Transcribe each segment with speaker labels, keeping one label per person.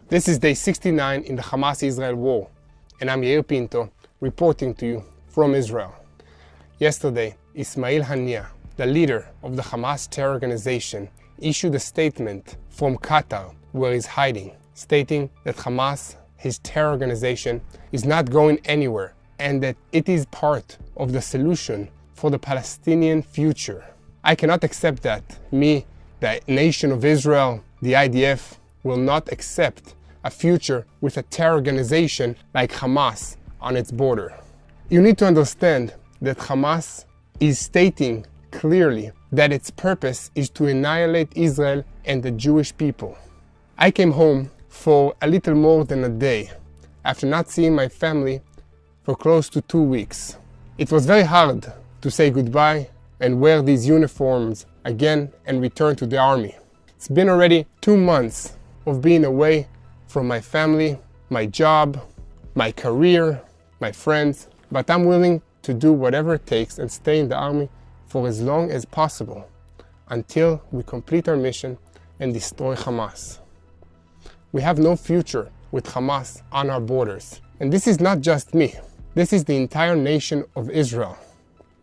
Speaker 1: This is day 69 in the Hamas-Israel war, and I'm Yair Pinto, reporting to you from Israel. Yesterday, Ismail Haniyeh, the leader of the Hamas terror organization, issued a statement from Qatar, where he's hiding, stating that Hamas, his terror organization, is not going anywhere and that it is part of the solution for the Palestinian future. I cannot accept that. Me, the nation of Israel, the IDF, will not accept a future with a terror organization like Hamas on its border. You need to understand that Hamas is stating clearly that its purpose is to annihilate Israel and the Jewish people. I came home for a little more than a day after not seeing my family for close to 2 weeks. It was very hard to say goodbye and wear these uniforms again and return to the army. It's been already 2 months of being away from my family, my job, my career, my friends, but I'm willing to do whatever it takes and stay in the army for as long as possible until we complete our mission and destroy Hamas. We have no future with Hamas on our borders. And this is not just me. This is the entire nation of Israel.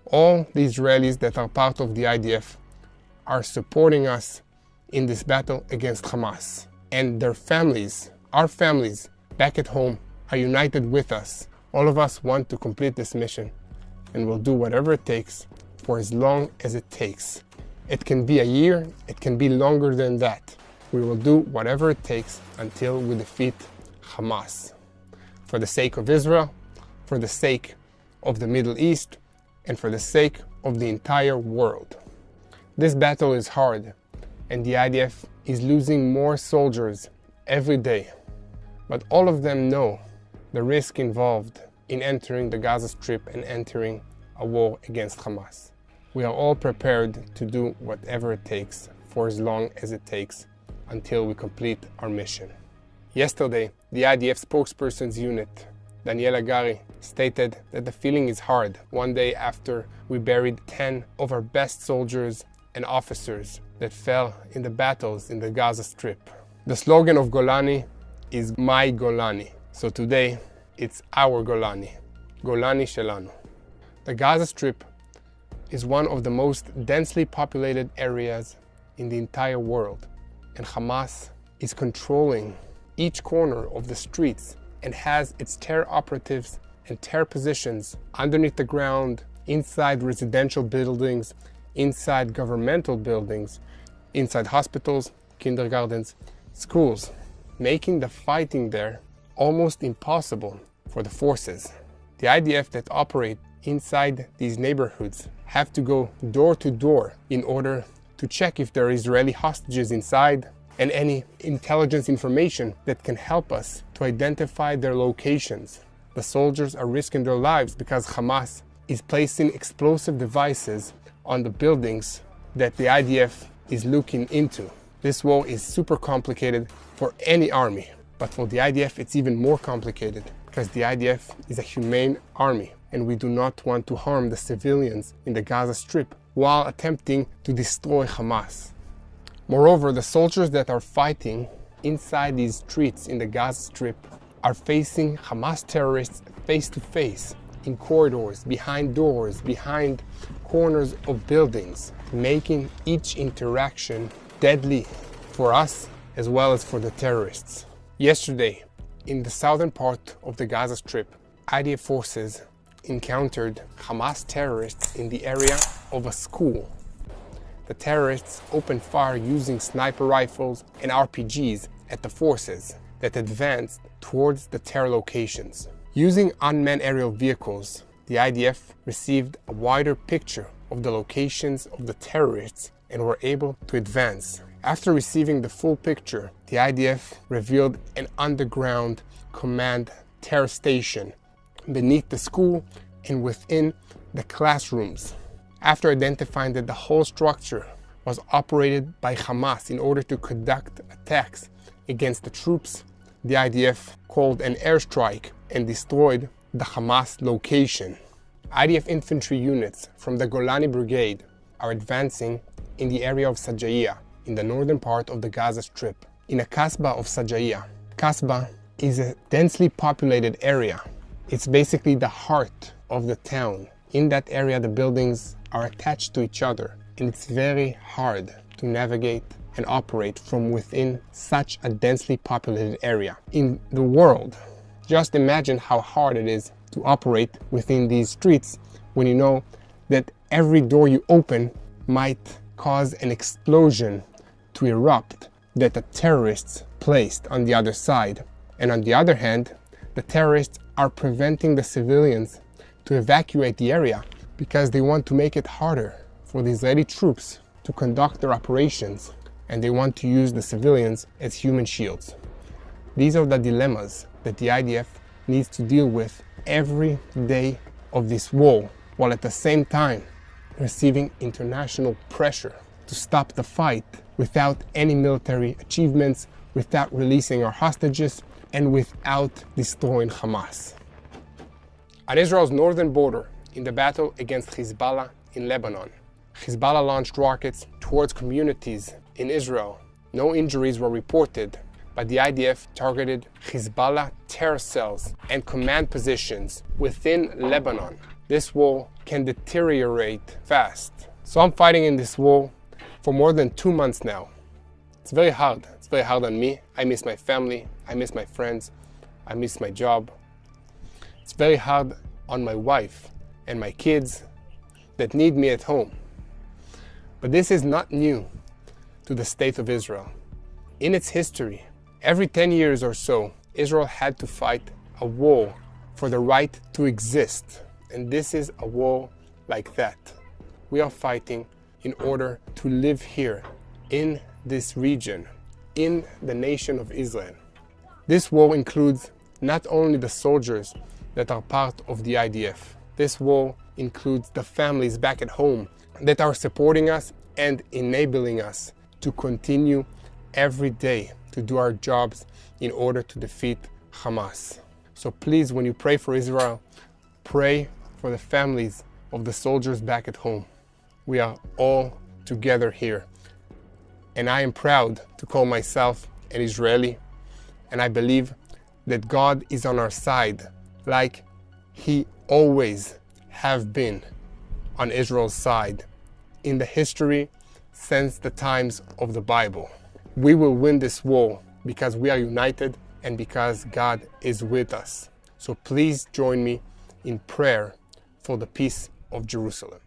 Speaker 1: All the Israelis that are part of the IDF are supporting us in this battle against Hamas. And their families, our families back at home, are united with us. All of us want to complete this mission and will do whatever it takes for as long as it takes. It can be a year, it can be longer than that. We will do whatever it takes until we defeat Hamas. For the sake of Israel, for the sake of the Middle East, and for the sake of the entire world. This battle is hard, and the IDF is losing more soldiers every day. But all of them know the risk involved in entering the Gaza Strip and entering a war against Hamas. We are all prepared to do whatever it takes for as long as it takes until we complete our mission. Yesterday, the IDF spokesperson's unit, Daniel Agari, stated that the feeling is hard 1 day after we buried 10 of our best soldiers and officers that fell in the battles in the Gaza Strip. The slogan of Golani is My Golani. So today, it's our Golani. Golani Shelanu. The Gaza Strip is one of the most densely populated areas in the entire world. And Hamas is controlling each corner of the streets and has its terror operatives and terror positions underneath the ground, inside residential buildings, inside governmental buildings, inside hospitals, kindergartens, schools, making the fighting there almost impossible for the forces. The IDF that operate inside these neighborhoods have to go door to door in order to check if there are Israeli hostages inside and any intelligence information that can help us to identify their locations. The soldiers are risking their lives because Hamas is placing explosive devices on the buildings that the IDF is looking into. This war is super complicated for any army, but for the IDF it's even more complicated because the IDF is a humane army and we do not want to harm the civilians in the Gaza Strip while attempting to destroy Hamas. Moreover, the soldiers that are fighting inside these streets in the Gaza Strip are facing Hamas terrorists face to face, in corridors, behind doors, behind corners of buildings, making each interaction deadly for us as well as for the terrorists. Yesterday, in the southern part of the Gaza Strip, IDF forces encountered Hamas terrorists in the area of a school. The terrorists opened fire using sniper rifles and RPGs at the forces that advanced towards the terror locations. Using unmanned aerial vehicles, the IDF received a wider picture of the locations of the terrorists and were able to advance. After receiving the full picture, the IDF revealed an underground command terror station beneath the school and within the classrooms. After identifying that the whole structure was operated by Hamas in order to conduct attacks against the troops, the IDF called an airstrike and destroyed the Hamas location. IDF infantry units from the Golani Brigade are advancing in the area of Sajaiya, in the northern part of the Gaza Strip. In a Kasbah of Sajaiya, Kasbah is a densely populated area. It's basically the heart of the town. In that area, the buildings are attached to each other, and it's very hard to navigate and operate from within such a densely populated area. In the world, just imagine how hard it is to operate within these streets when you know that every door you open might cause an explosion to erupt that the terrorists placed on the other side. And on the other hand, the terrorists are preventing the civilians to evacuate the area because they want to make it harder for the Israeli troops to conduct their operations, and they want to use the civilians as human shields. These are the dilemmas that the IDF needs to deal with every day of this war, while at the same time receiving international pressure to stop the fight without any military achievements, without releasing our hostages, and without destroying Hamas. On Israel's northern border, in the battle against Hezbollah in Lebanon, Hezbollah launched rockets towards communities in Israel. No injuries were reported, but the IDF targeted Hezbollah terror cells and command positions within Lebanon. This war can deteriorate fast. So I'm fighting in this war for more than 2 months now. It's very hard. It's very hard on me. I miss my family. I miss my friends. I miss my job. It's very hard on my wife and my kids that need me at home. But this is not new to the state of Israel. In its history, every 10 years or so, Israel had to fight a war for the right to exist. And this is a war like that. We are fighting in order to live here in this region, in the nation of Israel. This war includes not only the soldiers that are part of the IDF. This war includes the families back at home that are supporting us and enabling us to continue every day to do our jobs in order to defeat Hamas. So please, when you pray for Israel, pray for the families of the soldiers back at home. We are all together here. And I am proud to call myself an Israeli, and I believe that God is on our side, like He always have been on Israel's side in the history since the times of the Bible. We will win this war because we are united and because God is with us. So please join me in prayer for the peace of Jerusalem.